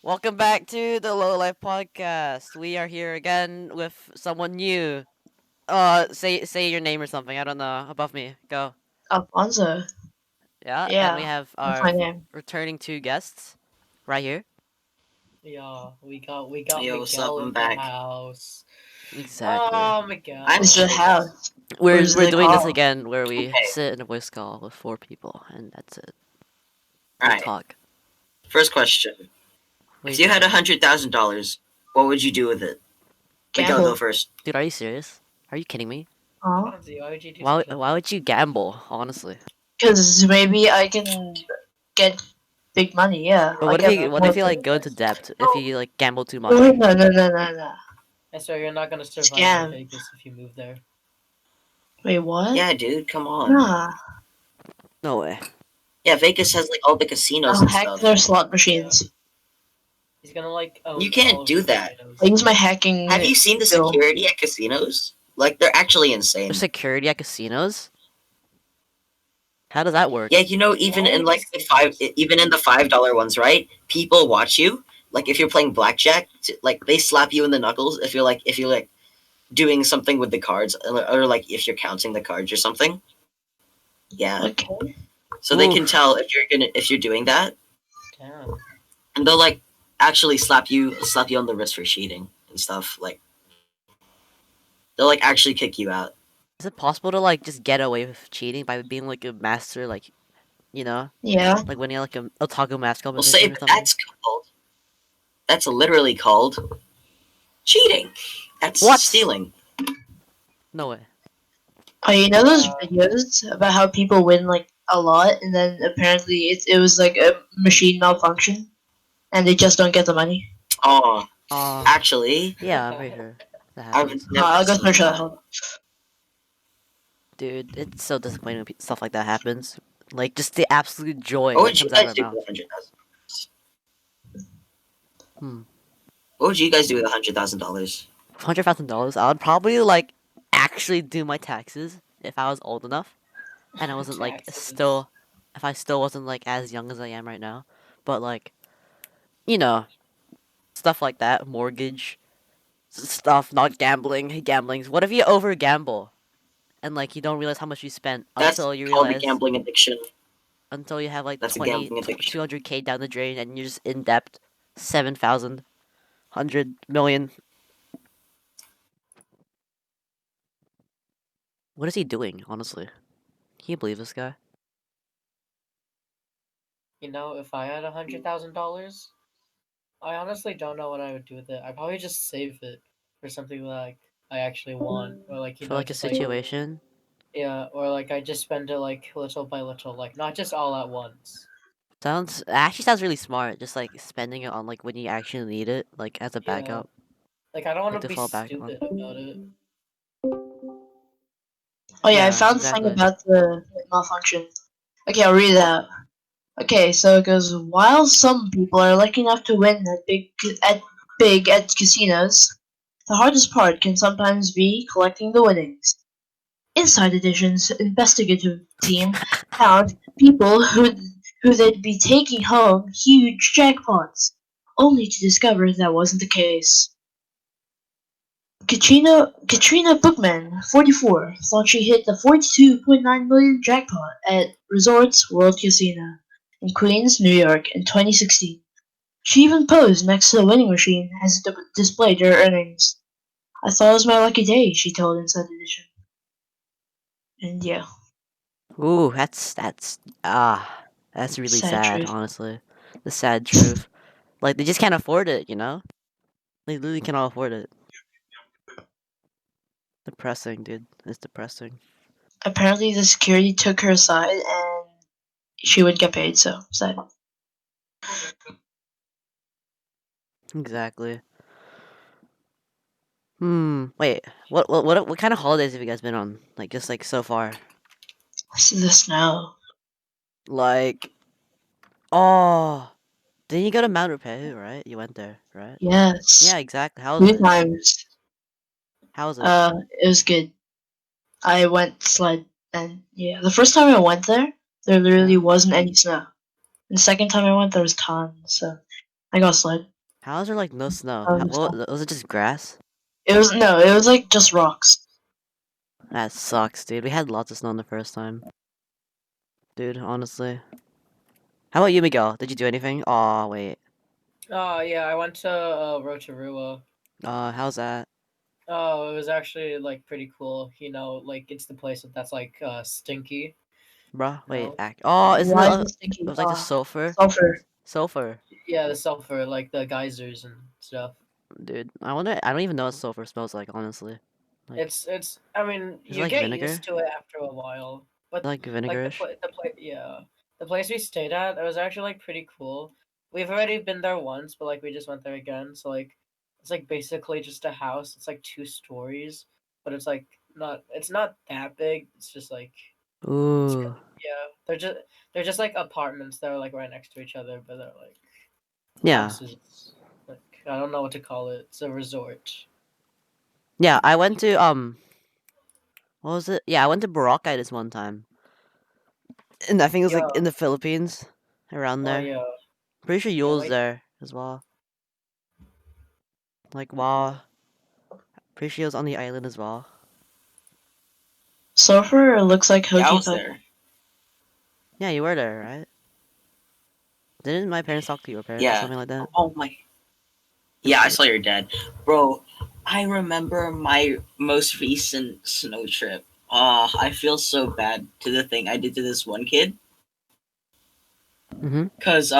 Welcome back to the Low Life Podcast. We are here again with someone new. Say your name or something. I don't know. Above me, go. Alfonso. Yeah, and we Yeah, have that's our my name. returning two guests right here. Yeah, we got Yo, what's up? Miguel I'm in the back. house. Exactly. Oh, I'm It's Miguel. the still back. house. Or We're is we're it the doing this call? again where we Okay, sit in a voice call with four people and that's it. We alright. talk. First question. What do If you you had think? $100,000, what would you do with it? Miguel, go Gamble. first. Dude, are you serious? Are you kidding me? Huh? Fonzie, why would you do Why something why like would you gamble? Honestly. Because maybe I can get big money, yeah. But Like, have what more if you like go into that? debt if Oh, you like gamble too no, much? no, no, no, no, no. And so you're not gonna survive in Scam. Vegas if you move there. Wait, what? Yeah, dude, come on. Nah. No way. Yeah, Vegas has like all the casinos I'll and hack stuff. their slot Yeah. machines. He's gonna like own You can't all of do the that. casinos. I use my hacking Have you seen the skill. security at casinos? Like, they're actually There's insane. security at casinos? How does that work? Yeah, you know, even All in like even in the $5 ones, right? People watch you. Like, if you're playing blackjack, like they slap you in the knuckles if you're like doing something with the cards, or like if you're counting the cards or something. Yeah. Okay. So they can Oof. tell if you're doing that, Damn. and they'll like actually slap you on the wrist for cheating and stuff. Like, they'll like actually kick you out. Is it possible to like just get away with cheating by being like a master, like you know, Yeah. like winning like a taco mask We'll say competition or that something? that's literally called cheating. That's What? stealing. No way. Oh, you know those Uh, videos about how people win, like, a lot, and then apparently it was, like, a machine malfunction, and they just don't get the money? Oh, Uh, actually, yeah, I'm pretty sure that I've happens. never I'll go seen search that. that. Hold on. Dude, it's so disappointing when stuff like that happens. Like just the absolute joy What that would you comes out guys of do their with mouth. 100,000? Hmm. What would you guys do with $100,000? $100,000, I would probably like actually do my taxes if I was old enough, and I wasn't like taxes. if I still wasn't like as young as I am right now. But like, you know, stuff like that, mortgage stuff, not gambling. Gambling's. What if you over gamble and like you don't realize how much you spent That's until you called a realize gambling addiction. until you have like That's a 20 gambling addiction. 200K down the drain and you're just in debt 7,000 100 million. What is he doing, honestly? Can you believe this guy? You know, if I had $100,000, I honestly don't know what I would do with it. I'd probably just save it for something like I actually want, or like For like a just like situation? yeah, or like I just spend it like little by little, like not just all at once. Actually sounds really smart, just like spending it on like when you actually need it, like as a Yeah, backup, like I don't want like to to be fall back on. stupid about it. Oh yeah, I Yeah, found the thing exactly. about the malfunction. Okay, I'll read it out. Okay, so it goes, while some people are lucky enough to win at casinos, the hardest part can sometimes be collecting the winnings. Inside Edition's investigative team found people who they'd be taking home huge jackpots, only to discover that wasn't the case. Katrina Bookman, 44, thought she hit the 42.9 million jackpot at Resorts World Casino in Queens, New York in 2016. She even posed next to the winning machine as it displayed her earnings. I thought it was my lucky day, she told Inside Edition. And yeah, Ooh, that's really sad sad, truth. honestly. The sad truth. Like they just can't afford it, you know? They literally cannot afford it. Depressing, dude. It's depressing. Apparently, the security took her aside and she would get paid, so sad. Exactly. Wait. What kind of holidays have you guys been on? Like just like so far? This is the snow. Like, oh, didn't you go to Mount Rupehu, right? You went there, right? Yes, Yeah, exactly. How was two it? times. How was it? It was good. I went sled, and yeah, the first time I went there, there literally Yeah. wasn't any snow. And the second time I went, there was tons, so I got sled. How is there like no snow? Snow. Was it just grass? It was no, it was like just rocks. That sucks, dude. We had lots of snow the first time. Dude, honestly. How about you, Miguel? Did you do anything? Oh, wait. Oh yeah, I went to Rotorua. How's that? Oh, it was actually like pretty cool. You know, like it's the place that's like stinky. Bruh, You wait, know, Oh, isn't Why it, is it it sticky? was like the sulfur? Sulfur. Sulfur. yeah, the sulfur, like the geysers and stuff. Dude, I don't even know what sulfur smells like, honestly. Like, It's. I mean, is it you like get vinegar? used to it after a while, but Like like vinegarish? yeah, the place we stayed at, it was actually like pretty cool. We've already been there once, but like we just went there again. So like, it's like basically just a house. It's like 2 stories, but it's like not. It's not that big. It's just like it's Ooh. yeah. They're just like apartments that are like right next to each other, but they're like Yeah. houses. Like I don't know what to call it. It's a resort. Yeah, I went to, what was it? Yeah, I went to Boracay this one time. And I think it was Yeah. like in the Philippines, around Oh there. yeah. Pretty sure Yeah. Yule's Like there as well. Like, wow. Pretty sure it was on the island as well. Sulfur looks like Yeah, I Hokey was Pokey. there. Yeah, you were there, right? Didn't my parents talk to your parents or Yeah. something like that? Oh my. Yeah, I saw your dad, bro. I remember my most recent snow trip. I feel so bad to the thing I did to this one kid. Mm-hmm. Cause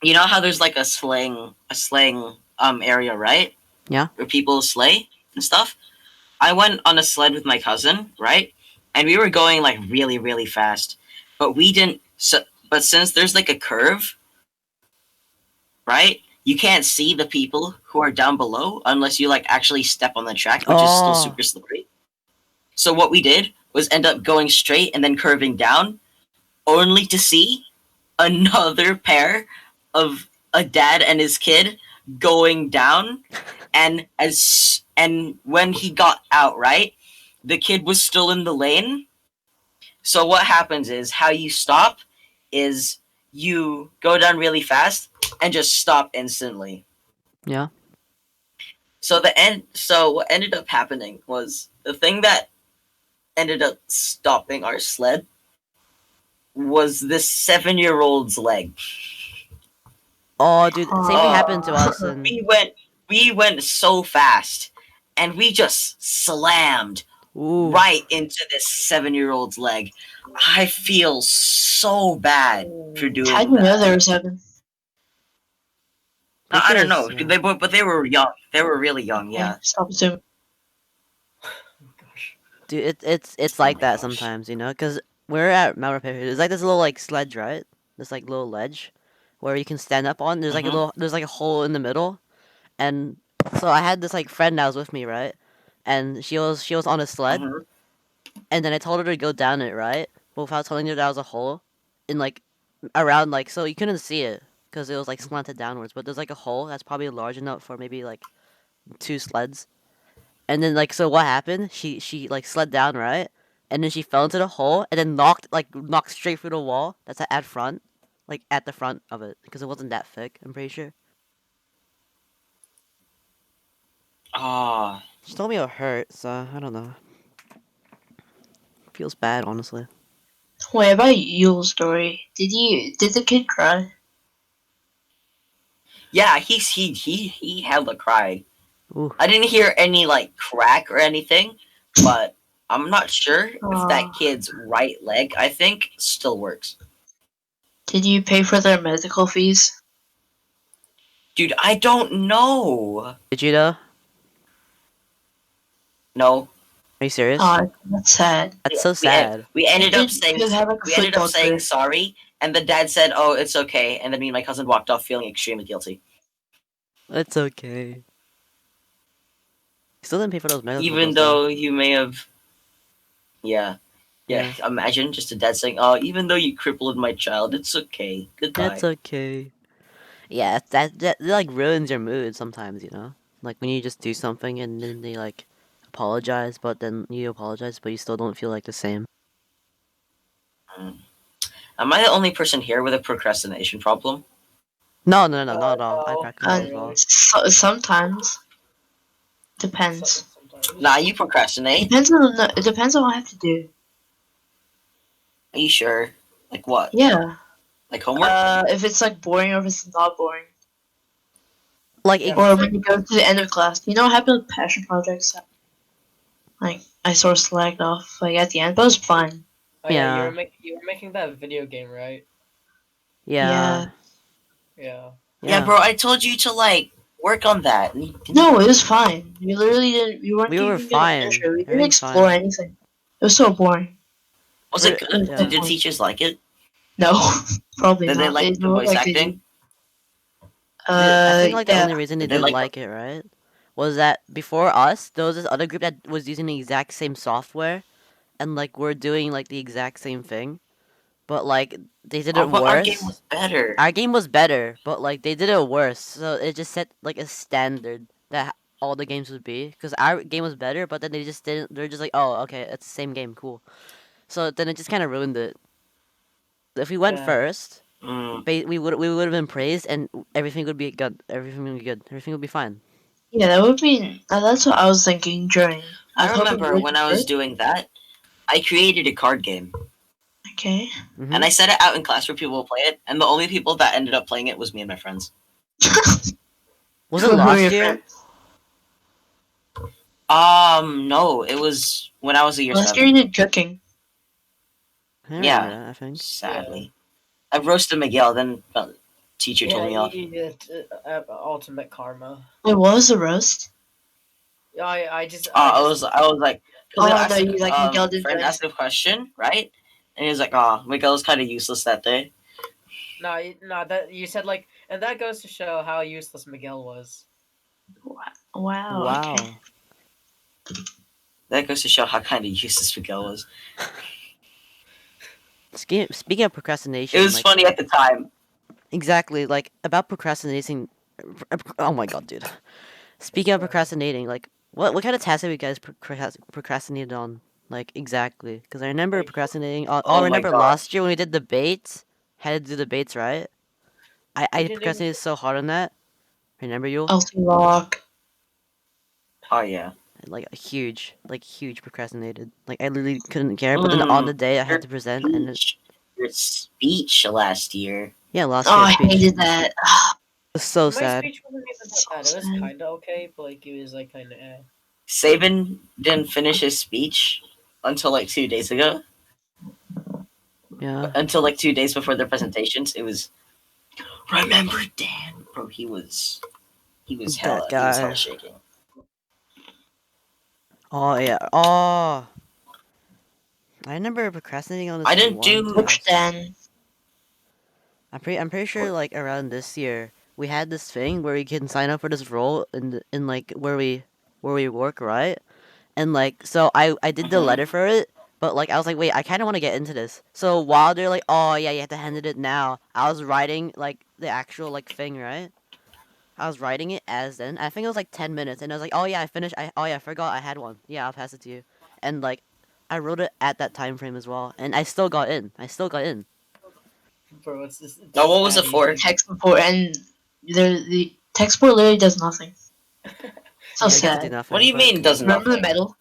you know how there's like a slang area, right? Yeah. Where people sleigh and stuff. I went on a sled with my cousin, right? And we were going like really, really fast, but we didn't. So, but since there's like a curve, right? You can't see the people who are down below unless you like actually step on the track, which is still Oh. super slippery. So what we did was end up going straight and then curving down, only to see another pair of a dad and his kid going down. And when he got out, right, the kid was still in the lane. So what happens is how you stop is you go down really fast and just stop instantly. Yeah. So what ended up happening was the thing that ended up stopping our sled was this 7-year-old's leg. Oh, dude, same thing happened to us, Aw. and We went so fast and we just slammed ooh, right into this 7-year-old's leg. I feel so bad for How'd doing you know that. they were 7? No, pretty I sure don't it's, know. yeah. But they were young. They were really young. Okay, Yeah. stop assuming. gosh. Dude, it's Oh like my that gosh. sometimes, you know, because we're at Mount Rapids. There's like this little like sledge, right? This like little ledge where you can stand up on. Mhm. There's like a hole in the middle, and so I had this like friend that was with me, right? And she was on a sled, Mhm. and then I told her to go down it, right? But without telling her that was a hole, in like around like so you couldn't see it because it was like slanted downwards. But there's like a hole that's probably large enough for maybe like 2 sleds. And then like so what happened? She like slid down, right? And then she fell into the hole and then knocked straight through the wall. That's at front. Like at the front of it. Because it wasn't that thick, I'm pretty sure. Ah. She told me it hurt, so I don't know. Feels bad, honestly. Wait, about Yule's story. Did the kid cry? Yeah. He hella cried. Ooh. I didn't hear any like crack or anything, but I'm not sure if that Aw. kid's right leg, I think, still works. Did you pay for their medical fees? Dude, I don't know. Did you though? No. Are you serious? Aw, that's sad. That's so We en- sad. we ended Your up kid saying could have like a we ended up football saying career. sorry, and the dad said, "Oh, it's okay," and then me and my cousin walked off feeling extremely guilty. It's okay. Still didn't pay for those medical Even bills though. though you may have, yeah, yeah. Imagine just a dad saying, "Oh, even though you crippled my child, it's okay. Goodbye." That's okay. Yeah, that like ruins your mood sometimes, you know? Like when you just do something and then they like apologize, but then you apologize, but you still don't feel like the same. Mm. Am I the only person here with a procrastination problem? No, not at all. I no, procrastinate not as well. really. Sometimes depends. Sometimes. Nah, you procrastinate. It depends on what I have to do. Are you sure? Like what? Yeah. Like homework? If it's like boring or if it's not boring, Like Yeah. or when you go to the end of class. You know what happened with passion projects? Like I sort of slacked off like at the end, but it was fun. Oh yeah, Yeah. you were making that video game, right? yeah, Yeah. Yeah, bro. I told you to like work on that. and you didn't. No, it was fine. We literally didn't. We weren't We were even gonna finish fine. it. We didn't Everything's explore fine. anything. It was so boring. Was it We're- good? yeah. Did the teachers like it? No, probably Did not. they like didn't the look voice like they acting? did. I think like the Yeah. only reason they Did they didn't like like it, right, was that before us, there was this other group that was using the exact same software, and like we're doing like the exact same thing, but like they did Oh, it but our game worse. was better. Our game was better, but like they did it worse, so it just set like a standard that all the games would be. Because our game was better, but then they just didn't. They're just like, oh, okay, it's the same game, cool. So then it just kind of ruined it. If we went Yeah. first, Mm. we would have been praised, and everything would be good. Everything would be good. Everything would be fine. Yeah, that would be. That's what I was thinking during. I was hoping remember we when could I was first. doing that, I created a card game Okay. Mhm. and I set it out in class for people to play it, and the only people that ended up playing it was me and my friends. Was Who it are last your year? friends? No, it was when I was a year Last year 7. you did cooking. I don't Yeah. remember that, I think. Sadly, I roasted Miguel. Then teacher told me off. Ultimate karma. It was a roast. I just. I was like, Oh, because no, you, like, Miguel didn't friend do asked a question, right? And he was like, "Oh, Miguel was kind of useless that day." No, that you said like, and that goes to show how useless Miguel was. Wow. Wow. Okay. That goes to show how kind of useless Miguel was. Speaking of procrastination, It was like, funny at the time. exactly like about procrastinating. Oh my god, dude. Speaking of Sorry. procrastinating, like what kind of tasks have you guys procrastinated on? Like exactly, because I remember Like, procrastinating. I Oh my remember God. last year when we did debates, had to do debates, right? We I didn't procrastinated so hard on that. Remember you? Elsie Rock. Oh yeah. Like huge procrastinated. Like I literally couldn't care. But then on the day I had to present, and Your speech last year. yeah, last Oh, year's I speech. hated that. It was so My sad. speech wasn't even that So bad. It was sad. kind of okay, but like it was like kind of eh. Saban didn't finish his speech until like 2 days ago. Yeah. Until like 2 days before the presentations, it was. Remember Dan, bro? He was That hella. He was guy. hella shaking. Oh yeah. Oh. I remember procrastinating on this. I thing didn't do- once. Which then? I'm pretty sure like around this year we had this thing where we can sign up for this role in like where we work, right? And like so I did the Mhm. letter for it, but like I was like, wait, I kind of want to get into this. So while they're like, oh yeah, you have to hand it now, I was writing like the actual like thing, right? I was writing it as then. I think it was like 10 minutes, and I was like, oh yeah, I finished. Oh yeah, I forgot I had one. Yeah, I'll pass it to you. And like I wrote it at that time frame as well, and I still got in. Bro, it's just. Oh, what was it bad for? easy. Tech support and the tech support literally does nothing. So Yeah, I get to do sad. nothing, What do you but- mean does Remember the nothing? medal?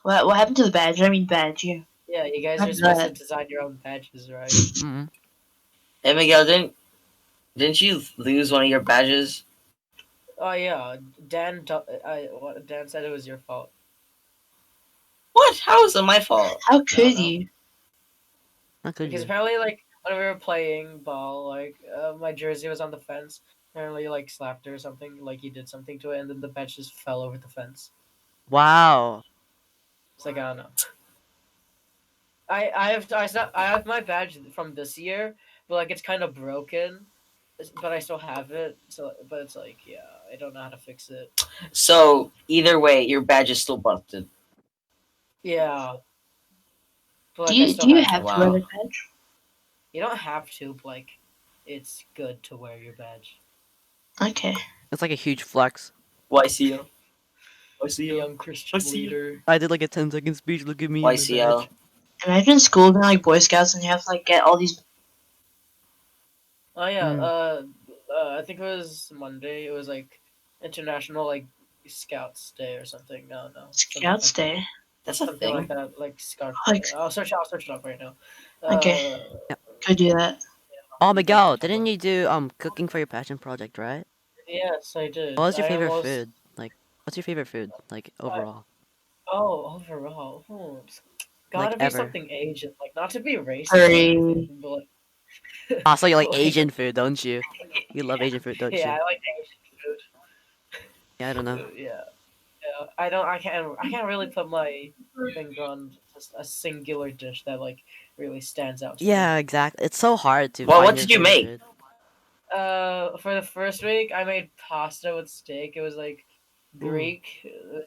What happened to the badge? I mean badge, yeah. Yeah, you guys Not are supposed to that. design your own badges, right? Mhm. Hey Miguel, didn't you lose one of your badges? Oh yeah, Dan. Dan said it was your fault. What? How is it my fault? How could know. you? How could Because you? apparently, like when we were playing ball, like my jersey was on the fence. Apparently, like slapped it or something. Like he did something to it, and then the badge just fell over the fence. Wow. It's like I don't know. I have my badge from this year, but like it's kind of broken, but I still have it. So, but it's like yeah, I don't know how to fix it. So either way, your badge is still busted. Yeah. But, Do like, I you still do you have have it. to Wow. wear the badge? You don't have to, but like, it's good to wear your badge. Okay. It's like a huge flex. YCO. YCO. Young Christian I see you. leader. I did like a 10-second speech. Look at me. and my YCO. badge. Imagine school being like Boy Scouts and you have to like get all these. Oh yeah. I think it was Monday. It was like International like Scouts Day or something. No, something like Scouts that. Day. That's a Something like thing. that, like Scout Like, Day. I'll search it up right now. okay, Uh, could do that. Oh, you Miguel, can didn't look. you do cooking for your passion project, right? Yes, I What did. was your I favorite almost. food? Like, what's your favorite food? Like I, overall, oh, overall, it's like gotta be ever. something Asian. Like, not to be racist or Curry. anything, but like, Ah, so you like like, Asian food, don't you? You love Asian food, don't yeah, you? I like Asian Yeah, I don't know. food. Yeah, yeah. I don't. I can't really put my finger on just a singular dish that like really stands out to me. Yeah, exactly. It's so hard to Well, find what your did you favorite make? food. For the first week, I made pasta with steak. It was like Ooh. Greek. It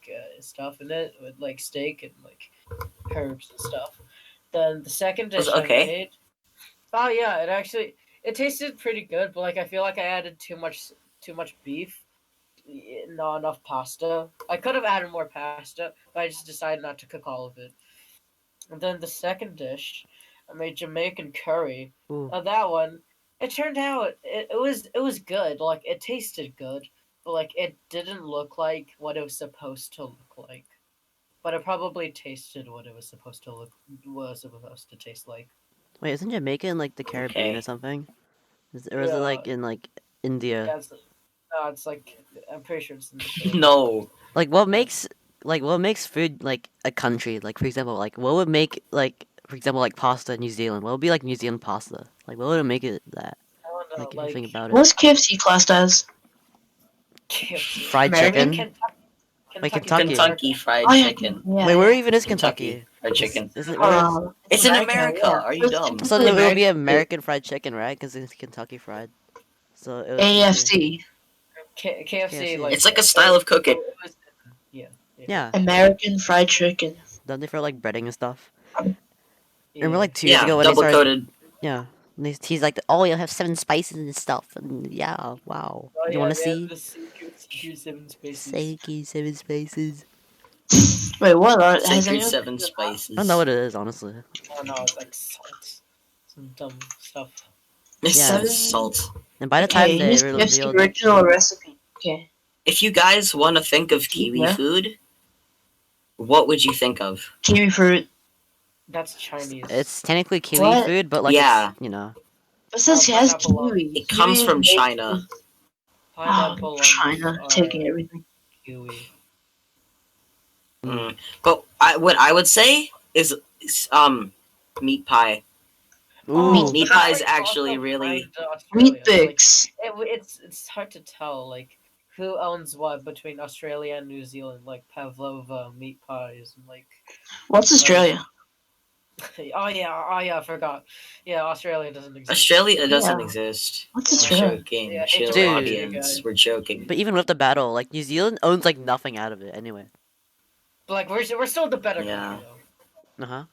had stuff in it with like steak and like herbs and stuff. Then the second Was dish it I okay? made, oh yeah, it tasted pretty good, but like I feel like I added too much beef, not enough pasta. I could have added more pasta, but I just decided not to cook all of it. And then the second dish, I made Jamaican curry. Ooh. That one, it turned out it was good. Like it tasted good, but like it didn't look like what it was supposed to look like. But it probably tasted what it was supposed to taste like. Wait, isn't Jamaica in like the Caribbean or Okay. something? Or is it Yeah, like in like India? yeah. It's like I'm pretty sure it's in the Caribbean. No. Like what makes food like a country? Like for example, like what would make like for example like pasta in New Zealand? What would be like New Zealand pasta? Like what would make it that? I don't know, Like if you think about it. What's KFC classed as? KFC. Fried American? chicken? Wait, Kentucky Kentucky. Kentucky Fried Oh yeah, Chicken. yeah. Wait, where Yeah. even is Kentucky Kentucky? Fried Chicken. Isn't Hold where on, is? hold on. It's in America, America. yeah. Are you It's dumb? technically So then it would be American. American Fried Chicken, right? Because it's Kentucky Fried. So it would be AFC, KFC, KFC. like It's like a style of cooking. it was- yeah, yeah. American Fried Chicken. Don't they for like breading and stuff? yeah. Remember like 2 years Yeah, ago when they double started? coated. Yeah. And he's like, oh, you'll have 7 spices and stuff. And yeah, wow. Oh You yeah, want to they have see? the CQ 7 spaces. Seiki 7 spices. Wait, what are has Sacred anyone? Seven I Spices. don't know what it is, honestly. Oh no, it's like salt, some dumb stuff. It's Yeah. salt. And by the Okay, time they here's KFC revealed, original recipe. Okay. If you guys want to think of kiwi Yeah. food, what would you think of? Kiwi fruit. That's Chinese. it's technically kiwi What? food, but like Yeah. it's, you know, It says it has pineapple on kiwi. It comes Kiwi from is made China. with- Pineapple Oh, ones China are taking everything. kiwi. But what I would say is meat pie. ooh, Meat but pie that's, is like, actually also really- tied to Wheat Australia. Like, Bix. it's hard to tell like who owns what between Australia and New Zealand. Like pavlova meat pies and like. What's Australia? Oh yeah, I forgot. Yeah, Australia doesn't exist. Australia doesn't Yeah. exist. What's Yeah. Australia? We're joking. Yeah, Chill, Dude. audience. We're joking. but even with the battle, like New Zealand owns like nothing out of it anyway. But like we're still the better Yeah. country though. Uh huh.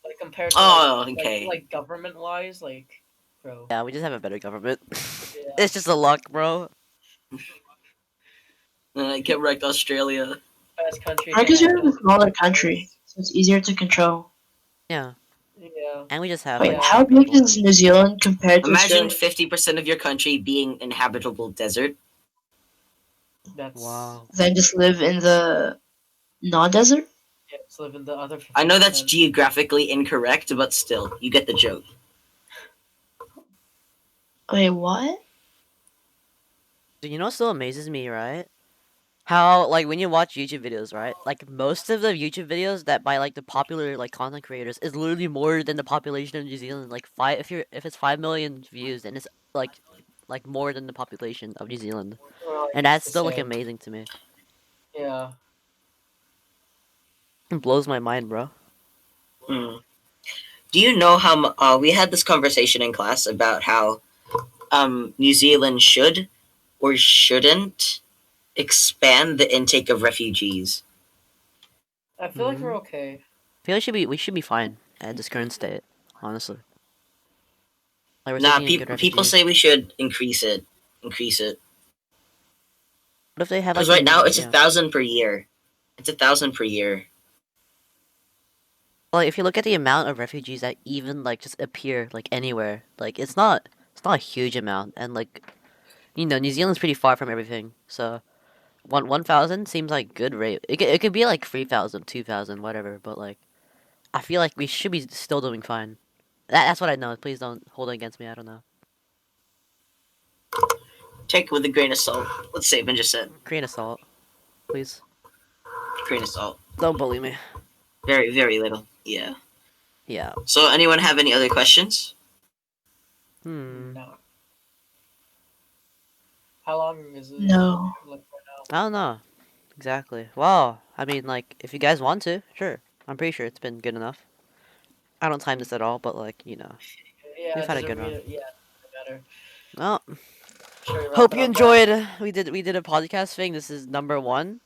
Like compared to Oh, okay. like government wise, like bro. Yeah, we just have a better government. Yeah. It's just a luck, bro. Get wrecked, Australia. Best country. America's to a have. smaller country, so it's easier to control. Yeah, Yeah. and we just have Wait, like how more big people. is New Zealand compared to Imagine Australia? 50% of your country being inhabitable desert. That's Wow. Then just live in the non-desert? yeah, let's live in the other 50%. I know that's geographically incorrect, but still, you get the joke. Wait, what? Dude, you know what still amazes me, right? How like when you watch YouTube videos, right? Like most of the YouTube videos that by like the popular like content creators is literally more than the population of New Zealand. Like if it's 5 million views, then it's like more than the population of New Zealand, Or, like, and that's it's the still like same. amazing to me. Yeah. It blows my mind, bro. Hmm. Do you know how we had this conversation in class about how New Zealand should or shouldn't expand the intake of refugees? I feel like we're Mhm. okay. I feel like we should be fine at this current state, honestly. Like we're Nah, taking in good people refugees. say we should increase it. Increase it. What if they have Because like right now it's yeah. 1,000 per year. It's 1,000 per year. Well, if you look at the amount of refugees that even like just appear like anywhere, like it's not It's not a huge amount, and like, New Zealand's pretty far from everything, so 1,000 seems like good rate. It could be like 3,000, 2,000, whatever, but like, I feel like we should be still doing fine. That's what I know. Please don't hold it against me. I don't know. Take it with a grain of salt. What Saban just said. Grain of salt, please. Grain of salt. Don't bully me. Very, very little. Yeah. Yeah. So, anyone have any other questions? No. How long is it? No. Like, for now? I don't know. Exactly. Well, I mean, like, if you guys want to, sure. I'm pretty sure it's been good enough. I don't time this at all, but like, Yeah, We've had a does it good really- run. Yeah, better. well, Should we wrap hope it you up now? enjoyed. We did a podcast thing. This is number 1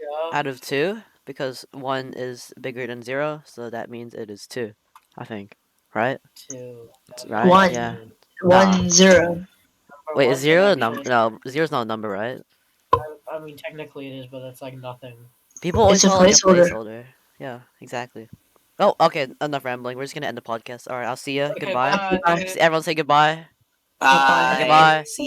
Yeah. out of 2 because 1 is bigger than 0, so that means it is 2. I think, right? 2. Right? One. Yeah. 1-0. Wait, is 0 a number? No, 0's not a number, right? I mean, technically it is, but it's like nothing. People always It's a call it like a placeholder. placeholder. Yeah, exactly. Oh, okay. Enough rambling. We're just gonna end the podcast. All right. I'll see you. Okay, Goodbye. bye. Bye. Everyone say goodbye. Bye. Goodbye. See